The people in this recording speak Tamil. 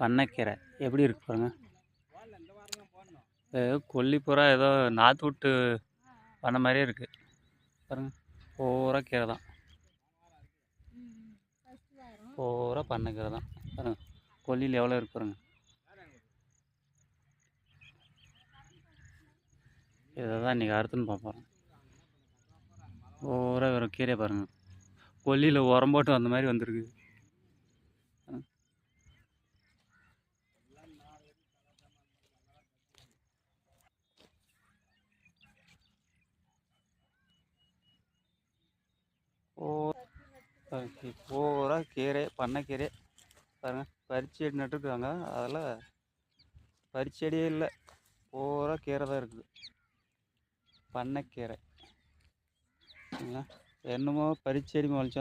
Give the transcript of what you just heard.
பண்ணைக்கீரை எப்படி இருக்கு பாருங்க. கொல்லிப்புறா ஏதோ நாற்று விட்டு பண்ண மாதிரியே இருக்கு பாருங்க. பூரா கீரை தான், பூரா பண்ணைக்கீரை தான் பாருங்க. கொல்லியில் எவ்வளோ இருக்கு பாருங்க. இதை தான் இன்றைக்கி அறுத்துன்னு பார்ப்போம். பூரா வெறும் கீரை பாருங்க. கொல்லியில் உரம் போட்டு வந்த மாதிரி வந்திருக்கு. பூரா கீரை, பண்ணைக்கீரை பாருங்க. பறிச்செடி நட்டுருக்காங்க, அதில் பறிச்செடியே இல்லை, பூரா கீரை தான் இருக்குது. பண்ணைக்கீரை என்னமோ பறிச்செடி முளைச்சா